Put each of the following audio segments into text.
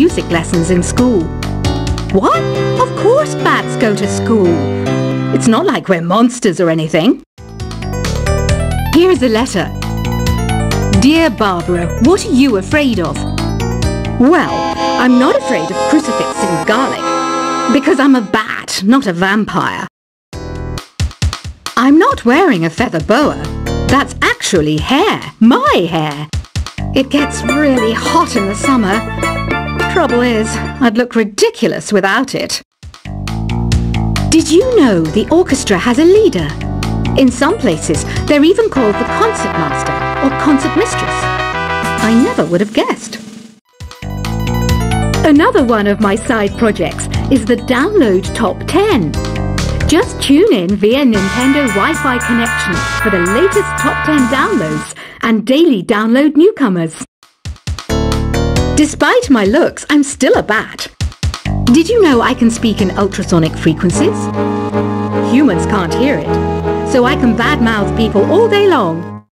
music lessons in school. What? Of course bats go to school. It's not like we're monsters or anything. Here's a letter. Dear Barbara, what are you afraid of? Well, I'm not afraid of crucifix and garlic, because I'm a bat, not a vampire. I'm not wearing a feather boa. That's actually hair, my hair. It gets really hot in the summer. Trouble is, I'd look ridiculous without it. Did you know the orchestra has a leader? In some places, they're even called the concertmaster or concert mistress. I never would have guessed. Another one of my side projects is the Download Top 10. Just tune in via Nintendo Wi-Fi connection for the latest Top 10 downloads and daily download newcomers. Despite my looks, I'm still a bat. Did you know I can speak in ultrasonic frequencies? Humans can't hear it, so I can badmouth people all day long.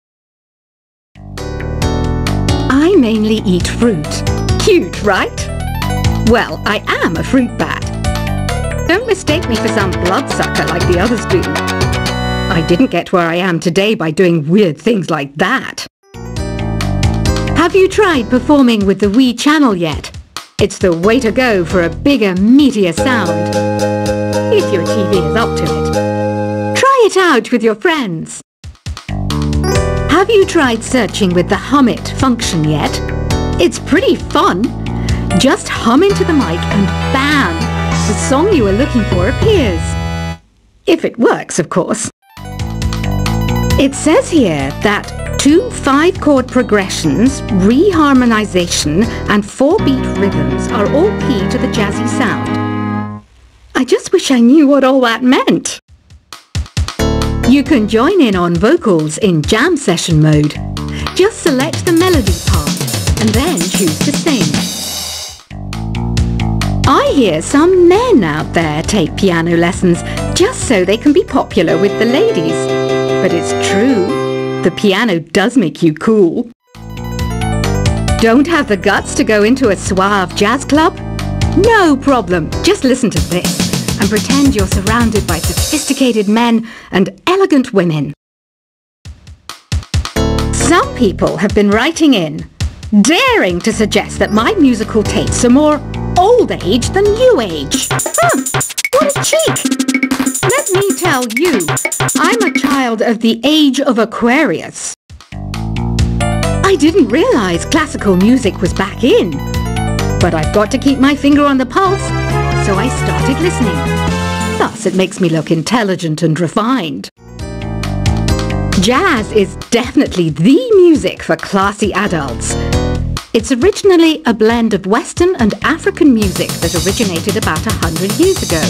I mainly eat fruit. Cute, right? Well, I am a fruit bat. Don't mistake me for some bloodsucker like the others do. I didn't get where I am today by doing weird things like that. Have you tried performing with the Wii channel yet? It's the way to go for a bigger, meatier sound. If your TV is up to it. Try it out with your friends. Have you tried searching with the Hum It function yet? It's pretty fun. Just hum into the mic and bam! The song you are looking for appears. If it works, of course. It says here that 2 5-chord progressions, reharmonization and 4-beat rhythms are all key to the jazzy sound. I just wish I knew what all that meant. You can join in on vocals in jam session mode. Just select the melody part and then choose to sing. I hear some men out there take piano lessons just so they can be popular with the ladies. But it's true, the piano does make you cool. Don't have the guts to go into a suave jazz club? No problem, just listen to this and pretend you're surrounded by sophisticated men and elegant women. Some people have been writing in, daring to suggest that my musical tastes are more old age than new age. What a cheek! Let me tell you, I'm a child of the age of Aquarius. I didn't realize classical music was back in, but I've got to keep my finger on the pulse, so I started listening. Thus, it makes me look intelligent and refined. Jazz is definitely the music for classy adults. It's originally a blend of Western and African music that originated about 100 years ago.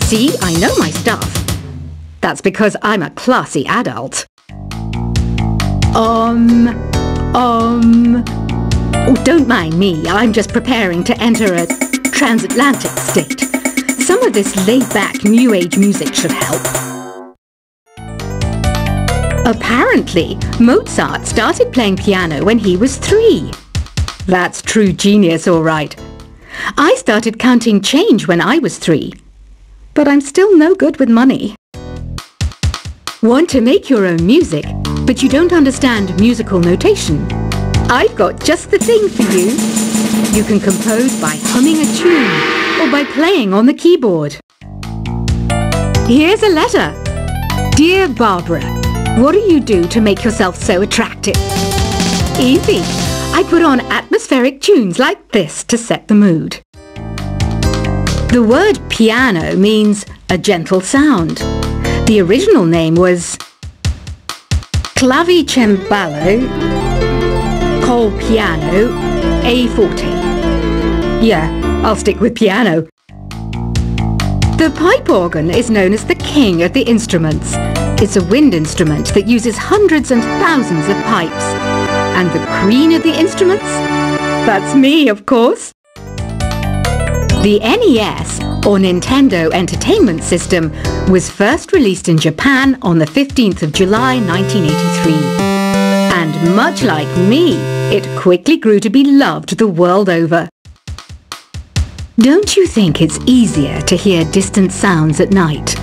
See, I know my stuff. That's because I'm a classy adult. Oh, don't mind me. I'm just preparing to enter a transatlantic state. Some of this laid-back New Age music should help. Apparently, Mozart started playing piano when he was 3. That's true genius, all right. I started counting change when I was 3. But I'm still no good with money. Want to make your own music, but you don't understand musical notation? I've got just the thing for you. You can compose by humming a tune or by playing on the keyboard. Here's a letter. Dear Barbara, what do you do to make yourself so attractive? Easy. I put on atmospheric tunes like this to set the mood. The word piano means a gentle sound. The original name was clavicembalo col piano a forte. Yeah, I'll stick with piano. The pipe organ is known as the king of the instruments. It's a wind instrument that uses hundreds and thousands of pipes. And the queen of the instruments? That's me, of course. The NES, or Nintendo Entertainment System, was first released in Japan on the 15th of July 1983. And much like me, it quickly grew to be loved the world over. Don't you think it's easier to hear distant sounds at night?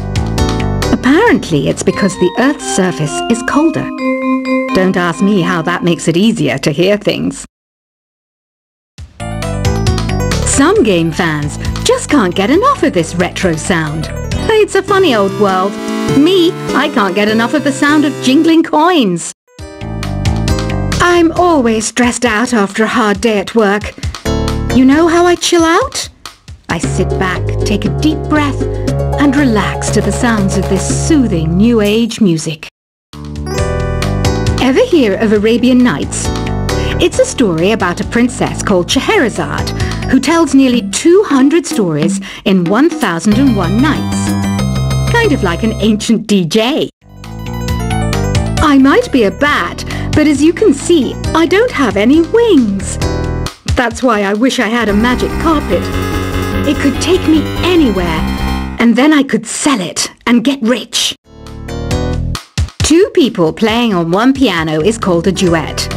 Apparently it's because the Earth's surface is colder. Don't ask me how that makes it easier to hear things. Some game fans just can't get enough of this retro sound. It's a funny old world. Me, I can't get enough of the sound of jingling coins. I'm always stressed out after a hard day at work. You know how I chill out? I sit back, take a deep breath, and relax to the sounds of this soothing New Age music. Ever hear of Arabian Nights? It's a story about a princess called Scheherazade who tells nearly 200 stories in 1001 nights. Kind of like an ancient DJ. I might be a bat, but as you can see, I don't have any wings. That's why I wish I had a magic carpet. It could take me anywhere, and then I could sell it and get rich. Two people playing on one piano is called a duet.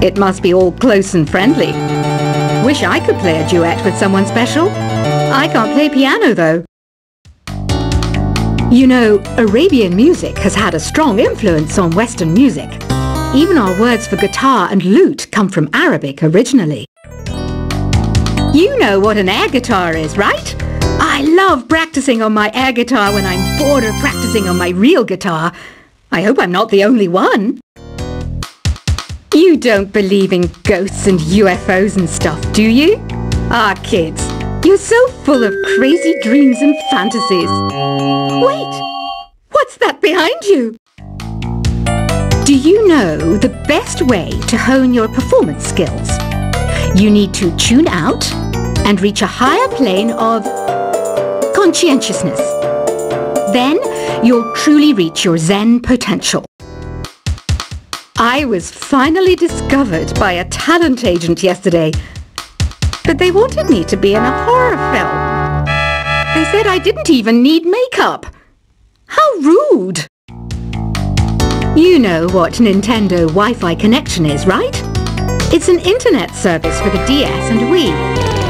It must be all close and friendly. Wish I could play a duet with someone special. I can't play piano though. You know, Arabian music has had a strong influence on Western music. Even our words for guitar and lute come from Arabic originally. You know what an air guitar is, right? I love practicing on my air guitar when I'm bored of practicing on my real guitar. I hope I'm not the only one. You don't believe in ghosts and UFOs and stuff, do you? Ah, kids, you're so full of crazy dreams and fantasies. Wait, what's that behind you? Do you know the best way to hone your performance skills? You need to tune out and reach a higher plane of conscientiousness. Then you'll truly reach your Zen potential. I was finally discovered by a talent agent yesterday, but they wanted me to be in a horror film. They said I didn't even need makeup. How rude! You know what Nintendo Wi-Fi connection is, right? It's an internet service for the DS and Wii,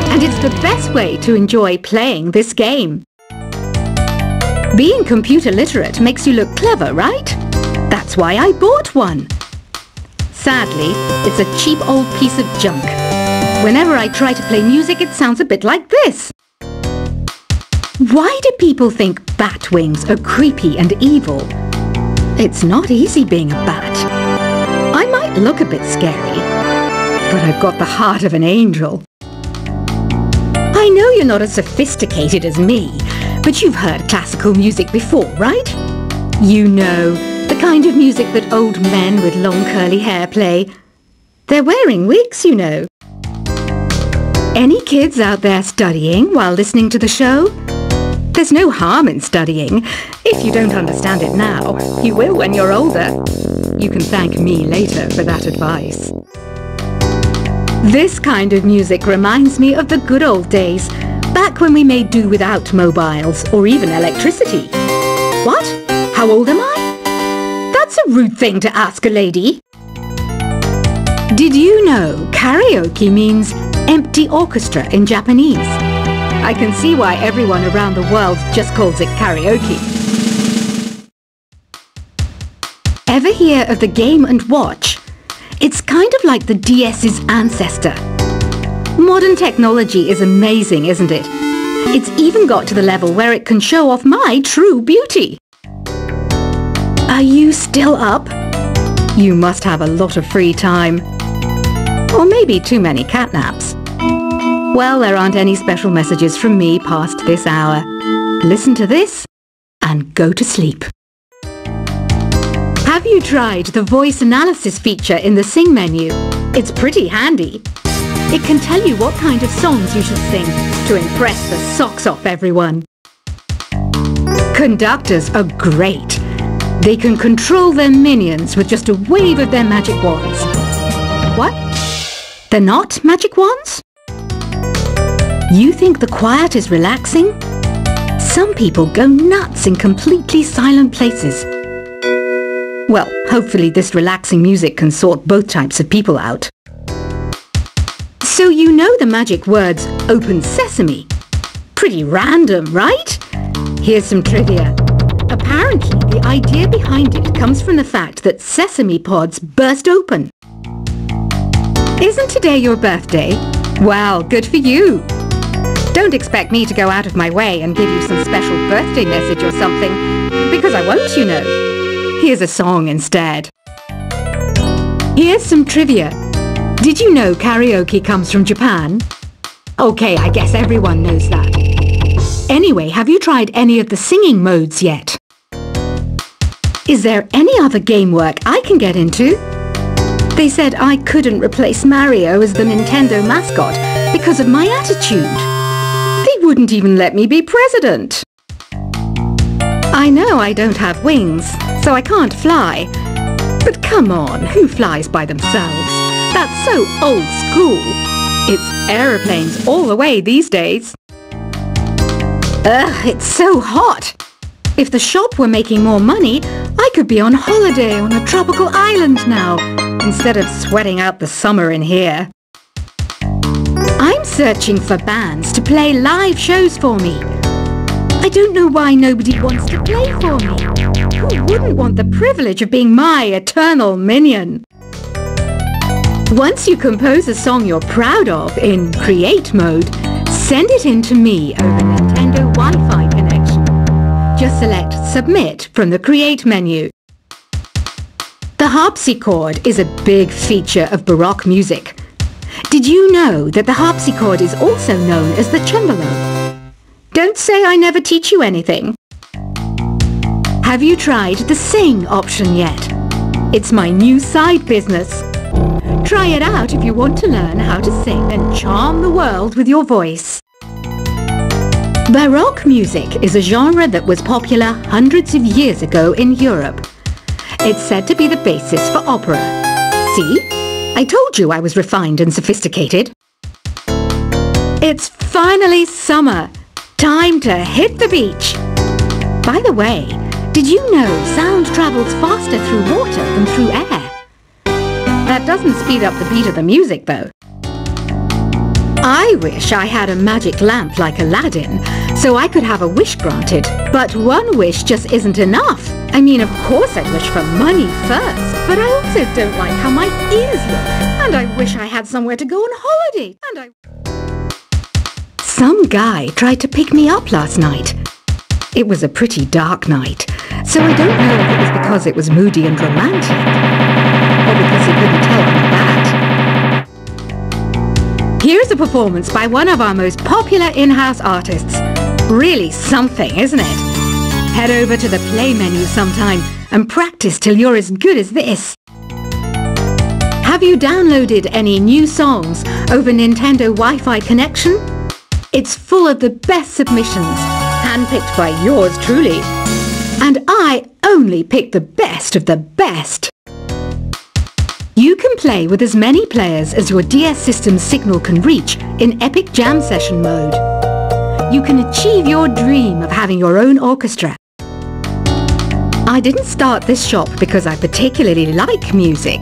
and it's the best way to enjoy playing this game. Being computer literate makes you look clever, right? That's why I bought one. Sadly, it's a cheap old piece of junk. Whenever I try to play music, it sounds a bit like this. Why do people think bat wings are creepy and evil? It's not easy being a bat. I might look a bit scary, but I've got the heart of an angel. I know you're not as sophisticated as me, but you've heard classical music before, right? You know, the kind of music that old men with long curly hair play. They're wearing wigs, you know. Any kids out there studying while listening to the show? There's no harm in studying. If you don't understand it now, you will when you're older. You can thank me later for that advice. This kind of music reminds me of the good old days, back when we made do without mobiles or even electricity. What? How old am I? That's a rude thing to ask a lady. Did you know karaoke means empty orchestra in Japanese? I can see why everyone around the world just calls it karaoke. Ever hear of the Game & Watch? It's kind of like the DS's ancestor. Modern technology is amazing, isn't it? It's even got to the level where it can show off my true beauty. Are you still up? You must have a lot of free time. Or maybe too many catnaps. Well, there aren't any special messages from me past this hour. Listen to this and go to sleep. Have you tried the voice analysis feature in the Sing menu? It's pretty handy. It can tell you what kind of songs you should sing to impress the socks off everyone. Conductors are great. They can control their minions with just a wave of their magic wands. What? They're not magic wands? You think the quiet is relaxing? Some people go nuts in completely silent places. Well, hopefully this relaxing music can sort both types of people out. So you know the magic words "Open Sesame." Pretty random, right? Here's some trivia. Apparently, the idea behind it comes from the fact that sesame pods burst open. Isn't today your birthday? Well, good for you. Don't expect me to go out of my way and give you some special birthday message or something, because I won't, you know. Here's a song instead. Here's some trivia. Did you know karaoke comes from Japan? Okay, I guess everyone knows that. Anyway, have you tried any of the singing modes yet? Is there any other game work I can get into? They said I couldn't replace Mario as the Nintendo mascot because of my attitude. They wouldn't even let me be president. I know I don't have wings, so I can't fly. But come on, who flies by themselves? That's so old school. It's aeroplanes all the way these days. Ugh, it's so hot. If the shop were making more money, I could be on holiday on a tropical island now, instead of sweating out the summer in here. I'm searching for bands to play live shows for me. I don't know why nobody wants to play for me. Who wouldn't want the privilege of being my eternal minion? Once you compose a song you're proud of in Create mode, send it in to me over Nintendo Wi-Fi connection. Just select Submit from the Create menu. The harpsichord is a big feature of Baroque music. Did you know that the harpsichord is also known as the cembalo? Don't say I never teach you anything. Have you tried the Sing option yet? It's my new side business. Try it out if you want to learn how to sing and charm the world with your voice. Baroque music is a genre that was popular hundreds of years ago in Europe. It's said to be the basis for opera. See? I told you I was refined and sophisticated. It's finally summer. Time to hit the beach. By the way, did you know sound travels faster through water than through air? That doesn't speed up the beat of the music, though. I wish I had a magic lamp like Aladdin, so I could have a wish granted. But one wish just isn't enough. I mean, of course I'd wish for money first, but I also don't like how my ears look. And I wish I had somewhere to go on holiday. Some guy tried to pick me up last night. It was a pretty dark night, so I don't know if it was because it was moody and romantic, or because he couldn't tell I'm a bat. Here's a performance by one of our most popular in-house artists. Really something, isn't it? Head over to the play menu sometime and practice till you're as good as this. Have you downloaded any new songs over Nintendo Wi-Fi connection? It's full of the best submissions, handpicked by yours truly. And I only pick the best of the best. You can play with as many players as your DS system's signal can reach in Epic Jam Session mode. You can achieve your dream of having your own orchestra. I didn't start this shop because I particularly like music.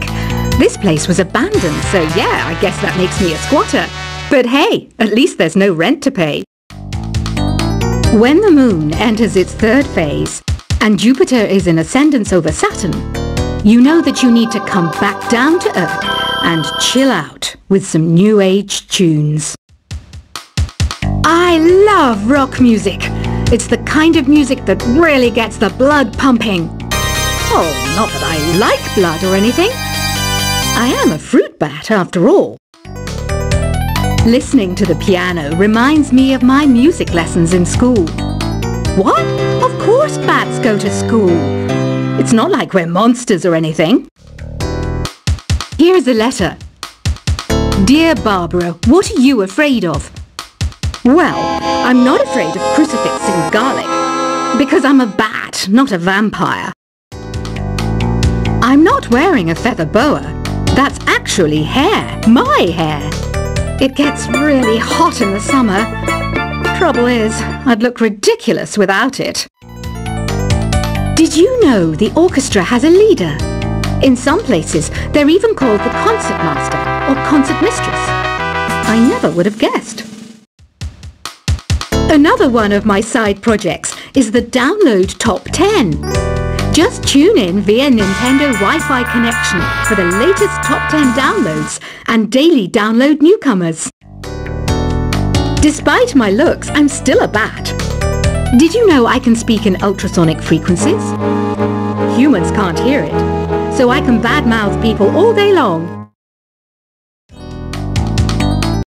This place was abandoned, so yeah, I guess that makes me a squatter. But hey, at least there's no rent to pay. When the moon enters its third phase and Jupiter is in ascendance over Saturn, you know that you need to come back down to Earth and chill out with some new age tunes. I love rock music. It's the kind of music that really gets the blood pumping. Oh, not that I like blood or anything. I am a fruit bat after all. Listening to the piano reminds me of my music lessons in school. What? Of course bats go to school. It's not like we're monsters or anything. Here's a letter. Dear Barbara, what are you afraid of? Well, I'm not afraid of crucifix and garlic, because I'm a bat, not a vampire. I'm not wearing a feather boa. That's actually hair, my hair. It gets really hot in the summer. Trouble is, I'd look ridiculous without it. Did you know the orchestra has a leader? In some places, they're even called the concert master or concert mistress. I never would have guessed. Another one of my side projects is the Download Top 10. Just tune in via Nintendo Wi-Fi connection for the latest Top 10 downloads and daily download newcomers. Despite my looks, I'm still a bat. Did you know I can speak in ultrasonic frequencies? Humans can't hear it, so I can badmouth people all day long.